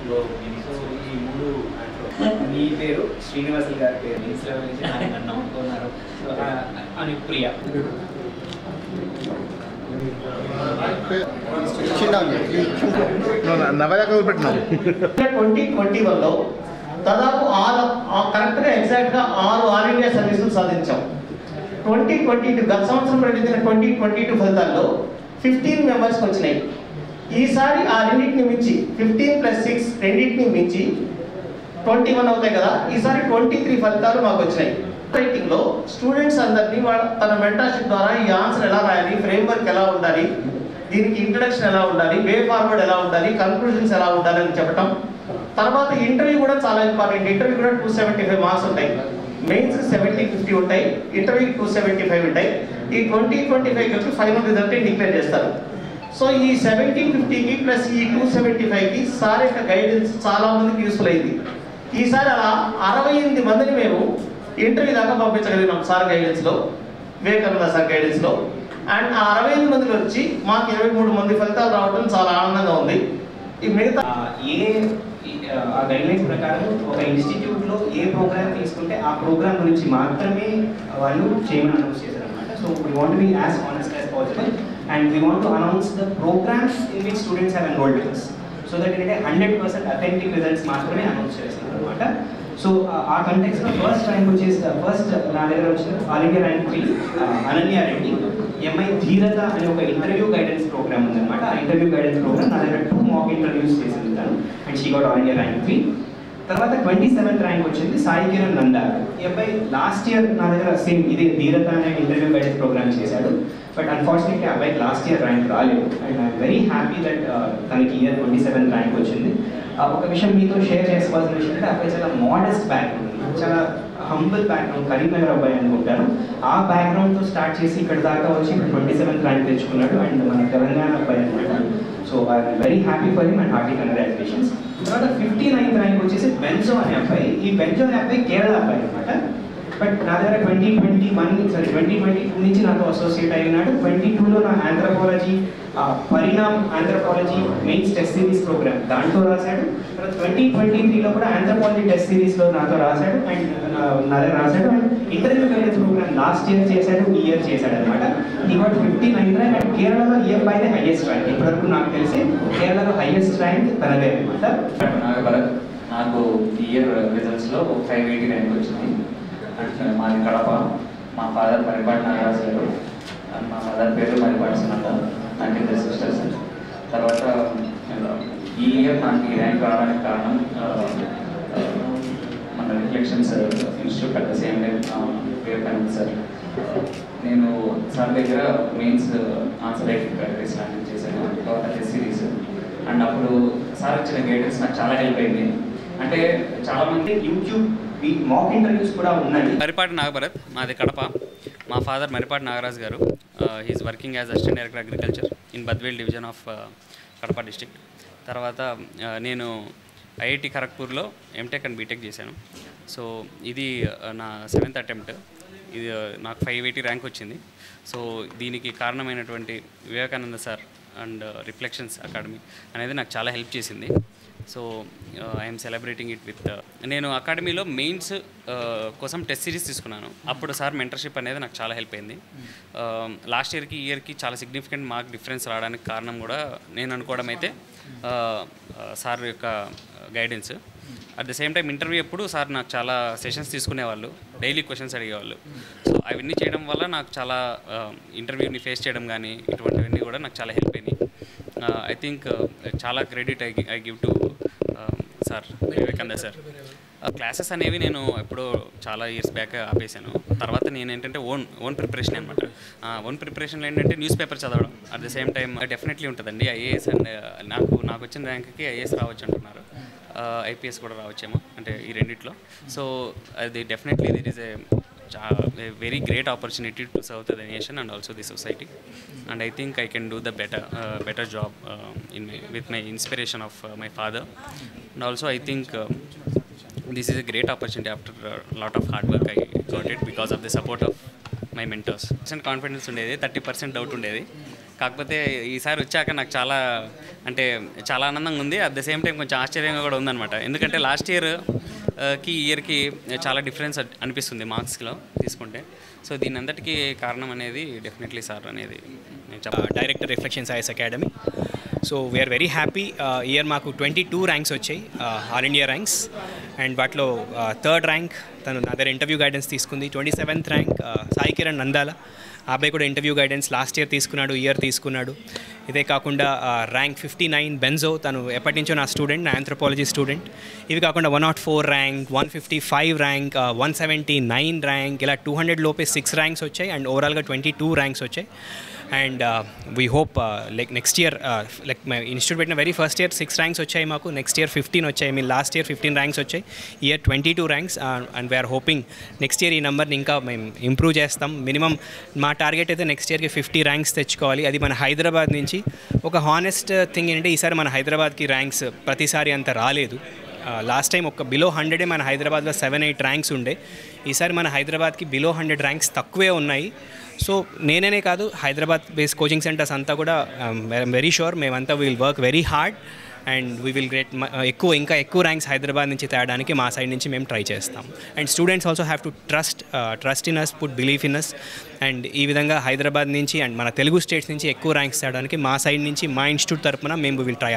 So ఈ మూడు మీ పేరు శ్రీనివాసులు గారి పేరు మెయిన్స్ లెవెల్ నుంచి నన్ను అనుకున్నారు. సో అనుప్రియ నవరకాలు పెట్టినారు 2021లో దాదాపు కరెక్ట్గా ఎగ్జాక్ట్గా 6 ఆల్ ఇండియా సర్వీసులు సాధించాం. 2022 గత సంవత్సరం ప్రకటించిన 2022 ఫలితాల్లో 15 మెంబర్స్కి వచ్చినాయి. ఈసారి ఆ రెండింటిని మించి 15+6 రెండింటిని మించి 21 అవుతాయి కదా. ఈసారి 23 ఫలితాలు మాకు వచ్చినాయి. రైటింగ్లో స్టూడెంట్స్ అందరినీ తన మెంటర్షిప్ ద్వారా ఈ ఆన్సర్ ఎలా రాయాలి, ఫ్రేమ్వర్క్ ఎలా ఉండాలి, దీనికి ఇంట్రడక్షన్ ఎలా ఉండాలి, వే ఫార్వర్డ్ ఎలా ఉండాలి, కన్క్లూజన్స్ ఎలా ఉండాలి అని చెప్పడం. తర్వాత ఇంటర్వ్యూ కూడా చాలా ఇంపార్టెంట్. ఇంటర్వ్యూ కూడా 275 మార్క్స్ ఉంటాయి. మెయిన్స్ 70-50 ఉంటాయి, ఇంటర్వ్యూ 275 ఉంటాయి. ఈ 2025 ఫైనల్ రిజల్ట్ డిక్లేర్ చేస్తారు. సో ఈ 70-50కి ప్లస్ ఈ 275కి సార్ యొక్క గైడెన్స్ చాలా మందికి యూస్ఫుల్ అయింది. ఈసారి అలా 68 మందిని మేము ఇంటర్వ్యూ దాకా పంపించగలిగినాం సార్ గైడెన్స్లో, వివేకానంద సార్ గైడెన్స్లో. అండ్ ఆ 68 మందిలో వచ్చి మాకు 23 మంది ఫలితాలు రావడం చాలా ఆనందంగా ఉంది. ఈ మిగతా ఆ గైడ్లైన్స్ ప్రకారం ఒక ఇన్స్టిట్యూట్లో ఏ ప్రోగ్రామ్ తీసుకుంటే ఆ ప్రోగ్రామ్ గురించి మాత్రమే వాళ్ళు చేయమని అనౌన్స్ చేశారు అనమాట. So we want be as honest as possible and we want to announce the programmes in which students have enrolled with us. So that ఏంటంటే 100% అథెంటిక్ రిజల్ట్స్ మాత్రమే అనౌన్స్ చేస్తారు అనమాట. సో ఆ కంటెక్స్లో ఫస్ట్ ర్యాంక్ వచ్చేసి first నా దగ్గర వచ్చిన all India rank 3 Ananya Reddy. MI Dheerata అనే ఒక ఇంటర్వ్యూ గైడెన్స్ ప్రోగ్రామ్ ఉందన్నమాట. ఆ ఇంటర్వ్యూ గైడెన్స్ ప్రోగ్రామ్ నా దగ్గర 2 మాక్ ఇంటర్వ్యూస్ చేసింది తను and she got all India rank 3. తర్వాత 27th ర్యాంక్ వచ్చింది సాయి కిరణ్ నందా. ఈ అబ్బాయి లాస్ట్ ఇయర్ నా దగ్గర సేమ్ ఇదే ధీరత అనే ఇంటర్వ్యూ గైడెన్స్ ప్రోగ్రామ్ చేశాడు. బట్ అన్ఫార్చునేట్లీ అబ్బాయికి లాస్ట్ ఇయర్ ర్యాంక్ రాలేదు. And I'm very happy that తనకి ఇయర్ 27th ర్యాంక్ వచ్చింది. ఒక విషయం మీతో షేర్ చేసుకోవాల్సిన విషయం అంటే అబ్బాయి చాలా మోడెస్ట్ బ్యాక్గ్రౌండ్, చాలా హంబుల్ బ్యాక్గ్రౌండ్, కరీంనగర్ అబ్బాయి అనుకుంటాను. ఆ బ్యాక్గ్రౌండ్తో స్టార్ట్ చేసి ఇక్కడ దాకా వచ్చి 27th ర్యాంక్ తెచ్చుకున్నాడు. అండ్ మన తెలంగాణ అబ్బాయి అనమాట. So I'm very happy for him and hearty congratulations. తర్వాత 59th ర్యాంక్ వచ్చేసి బెంజో అనే అబ్బాయి. ఈ బెంజో అనే అబ్బాయి కేరళ అబ్బాయి అనమాట. బట్ నా దగ్గర 2022 నుంచి నాతో అసోసియేట్ అయినాడు. 22లో నా anthropology Parinam anthropology mains test series program దాంట్లో రాశాడు. తర్వాత 2023లో కూడా ఆంథ్రపాలజీ టెస్ట్ సిరీస్లో నాతో రాశాడు అండ్ నా దగ్గర రాశాడు. And interview guidance programme last year చేశాడు, ఈ ఇయర్ చేశాడు అనమాట. ఈ వాట్ 59th ర్యాంక్. అండ్ కేరళలో ఈ అబ్బాయినే హైయెస్ట్ ర్యాంక్. ఇప్పటివరకు నాకు తెలిసి కేరళలో హైయెస్ట్ ర్యాంక్ తనదే అనమాట. నాకు ఈ ఇయర్ రిజల్ట్స్లో 580 ర్యాంక్ వచ్చింది. అండ్ మాది కడప. మా ఫాదర్ పరిపాటి నాగరాజు గారు అండ్ మా మదర్ పేరు పరిపాటి సునంద. నాకు 2 సిస్టర్స్. తర్వాత ఈ ఇయర్ నాకు ఈ ర్యాంక్ రావడానికి కారణం మన reflections institute at the same time Vivekananda sir. నేను సార్ దగ్గర మెయిన్స్ ఆన్సర్ రైటింగ్ ప్రాక్టీస్ లాంటివి చేశాను. తర్వాత టెస్ట్ సిరీస్. అండ్ అప్పుడు సార్ ఇచ్చిన గైడెన్స్ నాకు చాలా హెల్ప్ అయింది. అంటే చాలామంది యూట్యూబ్ మాక్ ఇంటర్వ్యూస్ కూడా ఉన్నాయి. మరిపాటి నాగభరత్, మాది కడప. మా father Maripati Nagaraju garu. He is working as assistant director agriculture in Badvel division of Kadapa district. తర్వాత నేను ఐఐటి ఖరగ్పూర్లో ఎంటెక్ అండ్ బీటెక్ చేశాను. సో ఇది నా 7th అటెంప్ట్. ఇది నాకు 580 ర్యాంక్ వచ్చింది. సో దీనికి కారణమైనటువంటి Vivekananda sir and reflections academy అనేది నాకు చాలా హెల్ప్ చేసింది. So I'm celebrating it with నేను అకాడమీలో మెయిన్స్ కోసం టెస్ట్ సిరీస్ తీసుకున్నాను. అప్పుడు సార్ మెంటర్షిప్ అనేది నాకు చాలా హెల్ప్ అయింది. లాస్ట్ ఇయర్కి ఈ ఇయర్కి చాలా సిగ్నిఫికెంట్ మార్క్ డిఫరెన్స్ రావడానికి కారణం కూడా నేను అనుకోవడం అయితే సార్ యొక్క guidance. At the same time interview ఎప్పుడు సార్ నాకు చాలా సెషన్స్ తీసుకునేవాళ్ళు, డైలీ క్వశ్చన్స్ అడిగేవాళ్ళు. సో అవన్నీ చేయడం వల్ల నాకు చాలా ఇంటర్వ్యూని ఫేస్ చేయడం కానీ ఇటువంటివన్నీ కూడా నాకు చాలా హెల్ప్ అయినాయి. ఐ థింక్ చాలా credit I give to sir Vivekananda sir. Classes అనేవి నేను ఎప్పుడో చాలా ఇయర్స్ బ్యాక్ ఆపేశాను. తర్వాత నేను ఏంటంటే ఓన్ ప్రిపరేషన్ అనమాట. ఓన్ ప్రిపరేషన్లో ఏంటంటే న్యూస్ పేపర్ చదవడం. At the same time definitely ఉంటుందండి ఐఏఎస్. అండ్ నాకు వచ్చిన ర్యాంక్కి ఐఏఎస్ రావచ్చు అంటున్నారు, ఐపీఎస్ కూడా రావచ్చేమో, అంటే ఈ రెండిట్లో. సో అది definitely that is a very great opportunity to serve the nation and also the society, and I think I can do the better job with my inspiration of my father. And also I think this is a great opportunity. After a lot of hard work I got it because of the support of my mentors. Confidence ఉండేది, 30% doubt ఉండేది. కాకపోతే ఈసారి వచ్చాక నాకు చాలా ఆనందంగా ఉంది. At the same time కొంచెం ఆశ్చర్యంగా కూడా ఉందన్నమాట. ఎందుకంటే లాస్ట్ ఇయర్కి ఈ ఇయర్కి చాలా డిఫరెన్స్ అనిపిస్తుంది మార్క్స్లో తీసుకుంటే. సో దీని అంతటికీ కారణం అనేది డెఫినెట్లీ సార్ అనేది నేను చెప్పాను. Director Reflections IAS Academy. So we are very happy. Year మాకు 22 ర్యాంక్స్ వచ్చాయి, ఆల్ ఇండియా ర్యాంక్స్. అండ్ వాటిలో 3rd ర్యాంక్ తను నా దగ్గర ఇంటర్వ్యూ గైడెన్స్ తీసుకుంది. 27th ర్యాంక్ సాయి కిరణ్ నందాల, ఆ అబ్బాయి కూడా ఇంటర్వ్యూ గైడెన్స్ లాస్ట్ ఇయర్ తీసుకున్నాడు, ఇయర్ తీసుకున్నాడు. ఇదే కాకుండా ర్యాంక్ 59 బెన్జో, తను ఎప్పటి నుంచో నా స్టూడెంట్, నా ఆంథ్రోపాలజీ స్టూడెంట్. ఇవి కాకుండా 104 ర్యాంక్, 155 ర్యాంక్, 179 ర్యాంక్, ఇలా 200 లోపే 6 ర్యాంక్స్ వచ్చాయి. అండ్ ఓవరాల్గా 22 ర్యాంక్స్ వచ్చాయి. And we hope like next year like my institute పెట్టిన వెరీ ఫస్ట్ ఇయర్ 6 ర్యాంక్స్ వచ్చాయి మాకు. నెక్స్ట్ ఇయర్ 15 వచ్చాయి. లాస్ట్ ఇయర్ 15 ర్యాంక్స్ వచ్చాయి, year 22 ranks. And we are hoping next year ఈ నెంబర్ని ఇంకా మేము ఇంప్రూవ్ చేస్తాం. మినిమం మా టార్గెట్ అయితే నెక్స్ట్ ఇయర్కి 50 ర్యాంక్స్ తెచ్చుకోవాలి. అది మన హైదరాబాద్ నుంచి. ఒక హానెస్ట్ థింగ్ ఏంటంటే ఈసారి మన హైదరాబాద్కి ర్యాంక్స్ ప్రతిసారి అంత రాలేదు. లాస్ట్ టైం ఒక బిలో 100 మన హైదరాబాద్లో 7-8 ర్యాంక్స్ ఉండే. ఈసారి మన హైదరాబాద్కి బిలో 100 ర్యాంక్స్ తక్కువే ఉన్నాయి. సో నేనే కాదు, హైదరాబాద్ బేస్ కోచింగ్ సెంటర్స్ అంతా కూడా ఐఎమ్ వెరీ షూర్ మేమంతా will work very hard and we will get ఇంకా ఎక్కువ ర్యాంక్స్ హైదరాబాద్ నుంచి తేయడానికి మా సైడ్ నుంచి మేము ట్రై చేస్తాం. And students also have to trust in us, put belief in us. And ఈ విధంగా హైదరాబాద్ నుంచి అండ్ మన తెలుగు స్టేట్స్ నుంచి ఎక్కువ ర్యాంక్స్ తేయడానికి మా సైడ్ నుంచి, మా ఇన్స్టిట్యూట్ తరఫున మేము విల్ ట్రై.